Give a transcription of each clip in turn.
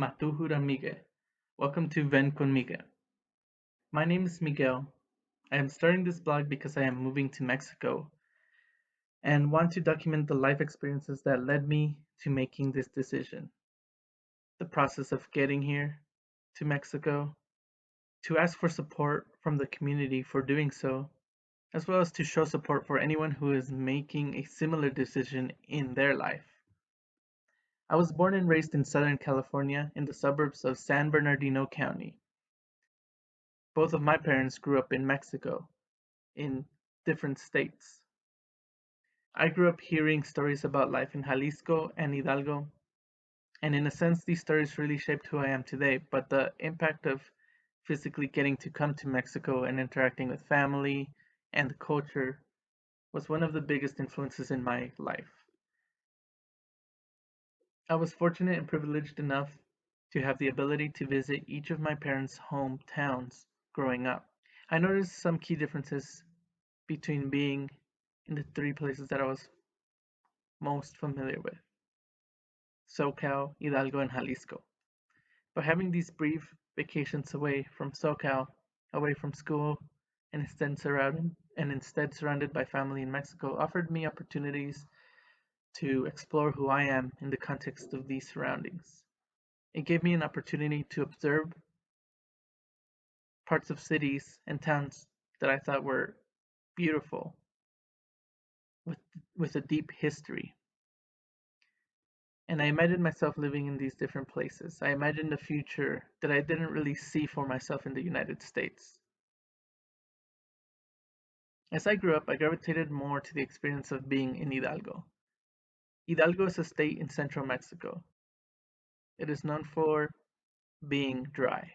Matuhura Mige. Welcome to Ven con Miguel. My name is Miguel. I am starting this blog because I am moving to Mexico and want to document the life experiences that led me to making this decision. The process of getting here to Mexico, to ask for support from the community for doing so, as well as to show support for anyone who is making a similar decision in their life. I was born and raised in Southern California in the suburbs of San Bernardino County. Both of my parents grew up in Mexico, in different states. I grew up hearing stories about life in Jalisco and Hidalgo, and in a sense, these stories really shaped who I am today. But the impact of physically getting to come to Mexico and interacting with family and the culture was one of the biggest influences in my life. I was fortunate and privileged enough to have the ability to visit each of my parents' hometowns growing up. I noticed some key differences between being in the three places that I was most familiar with: SoCal, Hidalgo, and Jalisco. But having these brief vacations away from SoCal, away from school, and instead surrounded by family in Mexico offered me opportunities to explore who I am in the context of these surroundings. It gave me an opportunity to observe parts of cities and towns that I thought were beautiful, with with a deep history. And I imagined myself living in these different places. I imagined a future that I didn't really see for myself in the United States. As I grew up, I gravitated more to the experience of being in Hidalgo. Hidalgo is a state in central Mexico. It is known for being dry.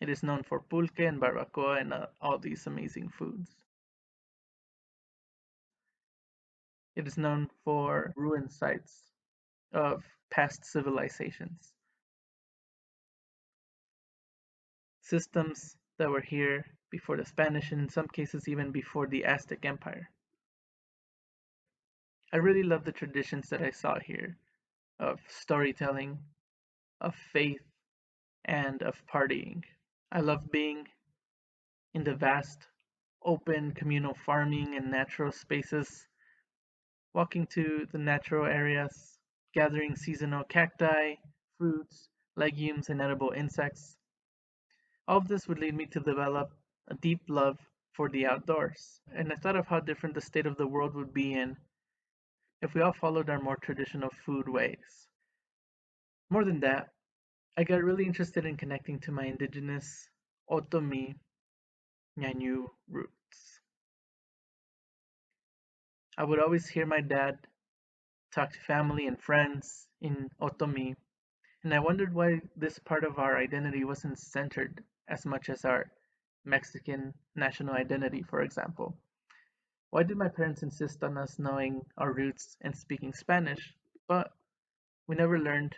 It is known for pulque and barbacoa and all these amazing foods. It is known for ruined sites of past civilizations, systems that were here before the Spanish and in some cases even before the Aztec Empire. I really love the traditions that I saw here of storytelling, of faith, and of partying. I love being in the vast, open communal farming and natural spaces, walking to the natural areas, gathering seasonal cacti, fruits, legumes, and edible insects. All of this would lead me to develop a deep love for the outdoors, and I thought of how different the state of the world would be in if we all followed our more traditional food ways. More than that, I got really interested in connecting to my indigenous Otomi Nyanu roots. I would always hear my dad talk to family and friends in Otomi, and I wondered why this part of our identity wasn't centered as much as our Mexican national identity, for example. Why did my parents insist on us knowing our roots and speaking Spanish, but we never learned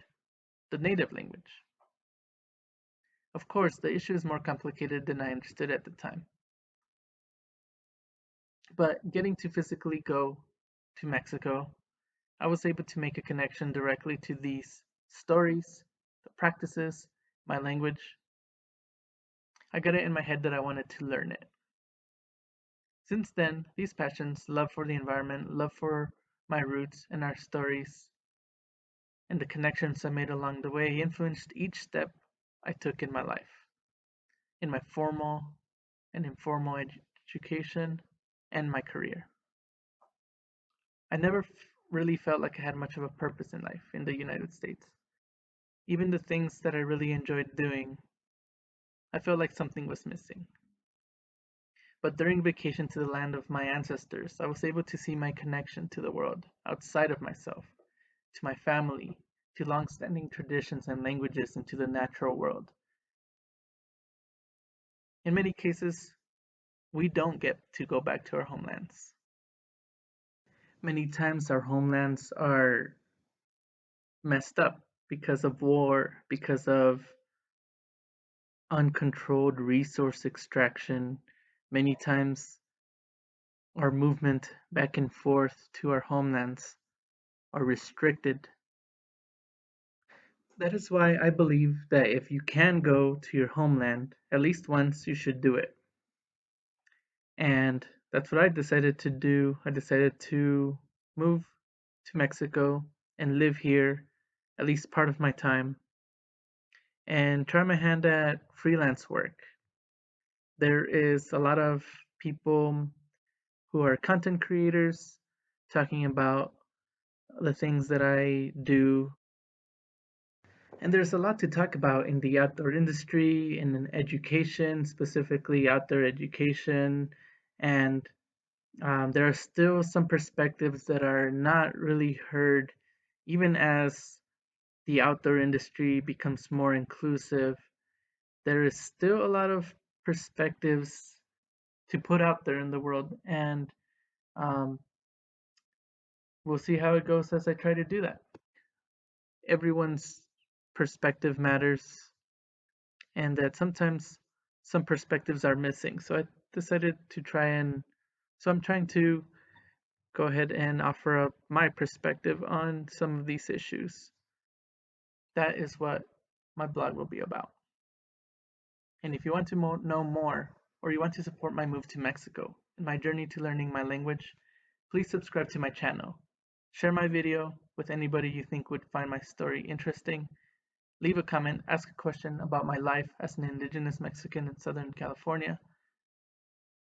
the native language? Of course, the issue is more complicated than I understood at the time. But getting to physically go to Mexico, I was able to make a connection directly to these stories, the practices, my language. I got it in my head that I wanted to learn it. Since then, these passions, love for the environment, love for my roots and our stories, and the connections I made along the way influenced each step I took in my life, in my formal and informal education, and my career. I never really felt like I had much of a purpose in life in the United States. Even the things that I really enjoyed doing, I felt like something was missing. But during vacation to the land of my ancestors, I was able to see my connection to the world outside of myself, to my family, to long-standing traditions and languages, and to the natural world. In many cases, we don't get to go back to our homelands. Many times our homelands are messed up because of war, because of uncontrolled resource extraction. Many times our movement back and forth to our homelands are restricted That is why I believe that if you can go to your homeland at least once, you should do it. And that's what I decided to do. I decided to move to Mexico and live here at least part of my time and try my hand at freelance work. There is a lot of people who are content creators talking about the things that I do. And there's a lot to talk about in the outdoor industry and in education, specifically outdoor education. And there are still some perspectives that are not really heard, even as the outdoor industry becomes more inclusive. There is still a lot of perspectives to put out there in the world, and um, we'll see how it goes as I try to do that. Everyone's perspective matters, and that sometimes some perspectives are missing. So I decided to try and so I'm trying to go ahead and offer up my perspective on some of these issues. That is what my blog will be about. And if you want to know more, or you want to support my move to Mexico and my journey to learning my language, please subscribe to my channel. Share my video with anybody you think would find my story interesting. Leave a comment, ask a question about my life as an indigenous Mexican in Southern California,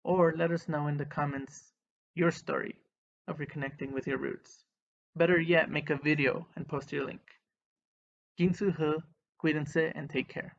or let us know in the comments your story of reconnecting with your roots. Better yet, make a video and post your link. Ginsu he, cuídense and take care.